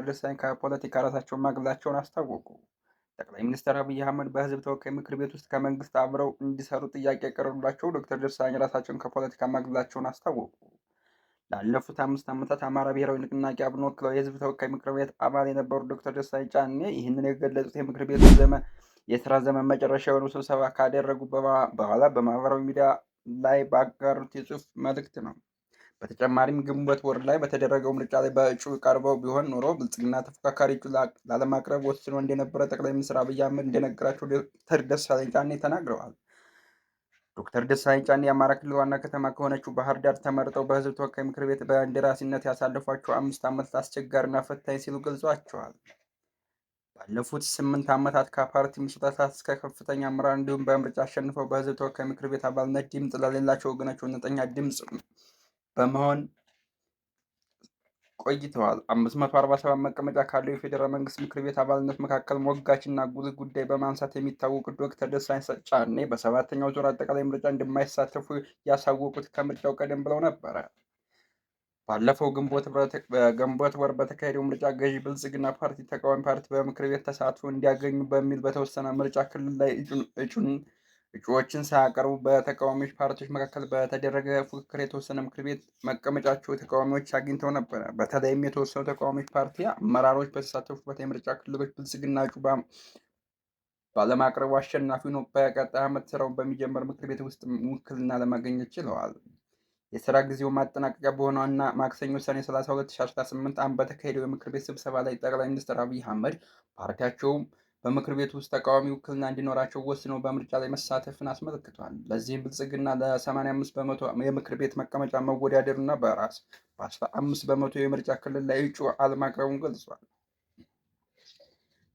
ዶክተር ደሳለኝ ከፖለቲካ ራሳቸውን ማግለላቸውን አስታወቁ። ጠቅላይ ሚኒስትር አብይ አህመድ በህዝብ ተወካዮች ምክር ቤት ውስጥ ከመንግስት አብረው እንዲሰሩ ጥያቄ ያቀረቡላቸው ዶክተር ደሳለኝ ራሳቸውን ከፖለቲካ ማግለላቸውን አስታወቁ። ላለፉት 5 ዓመታት አማራ ብሔራዊ ንቅናቄ አብን ወክለው የህዝብ ተወካዮች ምክር ቤት አባል የነበሩት ዶክተር ደሳለኝ ጫኔ ይህንን የገለጹት የምክር ቤቱ የስራ ዘመን መጨረሻ የሆኑ ስብሰባ ካደረጉ በኋላ በማህበራዊ ሚዲያ ላይ ባጋሩት የጽሑፍ መልእክት ነው። በተጨማሪም ግንቦት ወር ላይ በተደረገው ምርጫ ላይ በእጩ ቀርበው ቢሆን ኖሮ ብልጽግና ተፎካካሪ እጩ ላለማቅረብ ወስኖ እንደነበረ ጠቅላይ ሚኒስትር አብይ አህመድ እንደነገራቸው ዶክተር ደሳለኝ ጫኔ ተናግረዋል። ዶክተር ደሳለኝ ጫኔ የአማራ ክልል ዋና ከተማ ከሆነችው ባህር ዳር ተመርጠው በህዝብ ተወካዮች ምክር ቤት በእንደራሴነት ያሳለፏቸው 5 ዓመታት አስቸጋሪና ፈታኝ ሲሉ ገልጿቸዋል። ባለፉት 8 ዓመታት ከፓርቲ ምስረታ እስከ ከፍተኛ አመራር እንዲሁም በምርጫ አሸንፈው በህዝብ ተወካዮች ምክር ቤት አባልነት ድምፅ ለሌላቸው ወገኖች እውነተኛ ድምፅ በመሆን ቆይተዋል። 547 መቀመጫ ካለው የፌዴራል መንግስት ምክር ቤት አባልነት መካከል ሞጋችና ጉልህ ጉዳይ በማንሳት የሚታወቁት ዶክተር ደሳለኝ ጫኔ በሰባተኛው ዙር አጠቃላይ ምርጫ እንደማይሳተፉ ያሳወቁት ከምርጫው ቀደም ብለው ነበረ። ባለፈው ግንቦት ወር በተካሄደው ምርጫ ገዢ ብልጽግና ፓርቲ ተቃዋሚ ፓርቲ በምክር ቤት ተሳትፎ እንዲያገኙ በሚል በተወሰነ ምርጫ ክልል ላይ እጩዎችን ሳያቀርቡ በተቃዋሚዎች ፓርቲዎች መካከል በተደረገ ፉክክር የተወሰነ ምክር ቤት መቀመጫቸው ተቃዋሚዎች አግኝተው ነበረ። በተለይም የተወሰኑ ተቃዋሚዎች ፓርቲ አመራሮች በተሳተፉበት የምርጫ ክልሎች ብልጽግና እጩ ባለማቅረቡ አሸናፊ ነው በቀጣይ ዓመት ስራውን በሚጀምር ምክር ቤት ውስጥ ውክልና ለማግኘት ችለዋል። የስራ ጊዜው ማጠናቀቂያ በሆነው እና ማክሰኞ ሰኔ 30 2018 ዓ.ም በተካሄደው የምክር ቤት ስብሰባ ላይ ጠቅላይ ሚኒስትር አብይ አህመድ ፓርቲያቸው በምክር ቤት ውስጥ ተቃዋሚ ውክልና እንዲኖራቸው ወስነው በምርጫ ላይ መሳተፍን አስመልክቷል። ለዚህም ብልጽግና ለ85 በመቶ የምክር ቤት መቀመጫ መወዳደሩና በ15 በመቶ የምርጫ ክልል ላይ እጩ አለማቅረቡን ገልጿል።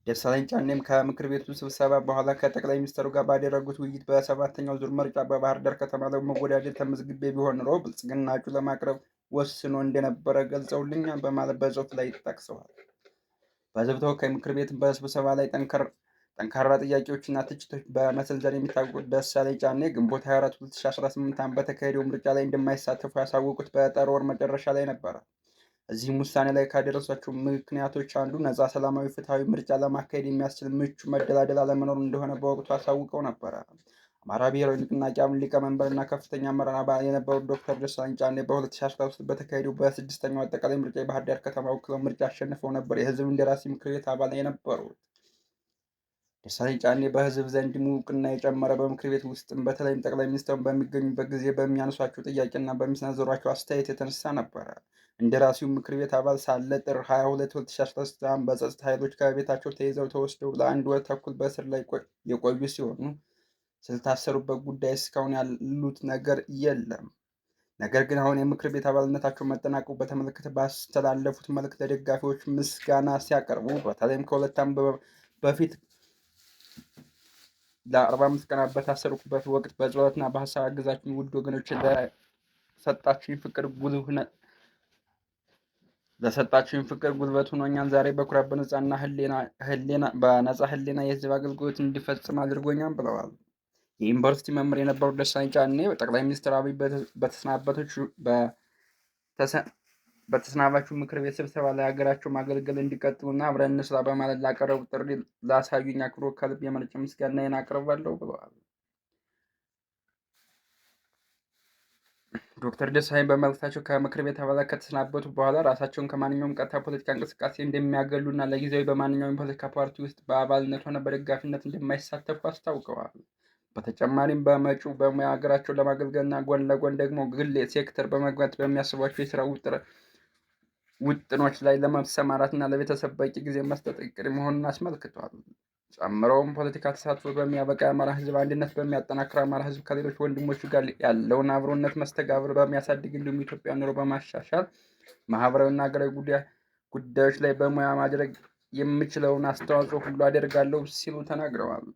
ደሳለኝ ጫኔም ከምክር ቤቱ ስብሰባ በኋላ ከጠቅላይ ሚኒስትሩ ጋር ባደረጉት ውይይት በሰባተኛው ዙር ምርጫ በባህር ዳር ከተማ ላይ መወዳደር ተመዝግቤ ቢሆን ኖሮ ብልጽግና እጩ ለማቅረብ ወስኖ እንደነበረ ገልጸውልኛል በማለት በጽሑፍ ላይ ጠቅሰዋል። በህዝብ ተወካዮች ምክር ቤት በስብሰባ ላይ ጠንካራ ጥያቄዎችና ትችቶች በመሰንዘር የሚታወቁት ደሳለኝ ጫኔ ግንቦት 24 2018 ዓ.ም በተካሄደው ምርጫ ላይ እንደማይሳተፉ ያሳወቁት በጥር ወር መጨረሻ ላይ ነበረ። እዚህም ውሳኔ ላይ ካደረሷቸው ምክንያቶች አንዱ ነፃ፣ ሰላማዊ፣ ፍትሐዊ ምርጫ ለማካሄድ የሚያስችል ምቹ መደላደል አለመኖሩ እንደሆነ በወቅቱ አሳውቀው ነበረ። አማራ ብሔራዊ ንቅናቄ አብን ሊቀመንበርና ከፍተኛ አመራር አባል የነበሩት ዶክተር ደሳለኝ ጫኔ በ2013 በተካሄደው በ6ኛው አጠቃላይ ምርጫ የባህር ዳር ከተማ ወክለው ምርጫ አሸንፈው ነበር የህዝብ እንደራሴ ምክር ቤት አባል የነበሩት። ደሳለኝ ጫኔ በህዝብ ዘንድ እውቅና የጨመረ በምክር ቤት ውስጥም በተለይም ጠቅላይ ሚኒስትሩን በሚገኙበት ጊዜ በሚያነሷቸው ጥያቄና በሚሰነዝሯቸው አስተያየት የተነሳ ነበረ። እንደራሴው ምክር ቤት አባል ሳለ ጥር 22 2013 ዓ.ም በጸጥታ ኃይሎች ከቤታቸው ተይዘው ተወስደው ለ1 ወር ተኩል በእስር ላይ የቆዩ ሲሆኑ ስለታሰሩበት ጉዳይ እስካሁን ያሉት ነገር የለም። ነገር ግን አሁን የምክር ቤት አባልነታቸው መጠናቀቁ በተመለከተ ባስተላለፉት መልእክት ለደጋፊዎች ምስጋና ሲያቀርቡ በተለይም ከ2 ዓመት በፊት ለ45 ቀናት በታሰሩበት ወቅት በጸሎትና በሀሳብ አገዛችሁኝ ውድ ወገኖች ለሰጣችሁኝ ፍቅር ጉልበት ሆኖኛል። ዛሬ በኩራት በነፃ ህሊና የህዝብ አገልግሎት እንዲፈጽም አድርጎኛል ብለዋል። የዩኒቨርሲቲ መምህር የነበሩት ደሳለኝ ጫኔ ጠቅላይ ሚኒስትር አብይ በተሰናባቹ ምክር ቤት ስብሰባ ላይ ሀገራቸው ማገልገል እንዲቀጥሉና አብረን እንስራ በማለት ላቀረቡት ጥሪ ላሳዩኝ አክብሮት ከልብ የመነጨ ምስጋናዬን አቀርባለሁ ብለዋል። ዶክተር ደሳለኝ በመልእክታቸው ከምክር ቤት አባላት ከተሰናበቱ በኋላ ራሳቸውን ከማንኛውም ቀጥታ ፖለቲካ እንቅስቃሴ እንደሚያገሉና ለጊዜያዊ በማንኛውም የፖለቲካ ፓርቲ ውስጥ በአባልነት ሆነ በደጋፊነት እንደማይሳተፉ አስታውቀዋል። በተጨማሪም በመጪው በሙያ ሀገራቸውን ለማገልገልና ጎን ለጎን ደግሞ ግል ሴክተር በመግባት በሚያስቧቸው የስራ ውጥኖች ላይ ለመሰማራትና ለቤተሰብ በቂ ጊዜ መስጠት እቅድ መሆኑን አስመልክቷል። ጨምረውም ፖለቲካ ተሳትፎ በሚያበቃ የአማራ ህዝብ አንድነት በሚያጠናክር አማራ ህዝብ ከሌሎች ወንድሞቹ ጋር ያለውን አብሮነት መስተጋብር በሚያሳድግ እንዲሁም ኢትዮጵያ ኑሮ በማሻሻል ማህበራዊና ሀገራዊ ጉዳዮች ላይ በሙያ ማድረግ የምችለውን አስተዋጽኦ ሁሉ አደርጋለሁ ሲሉ ተናግረዋል።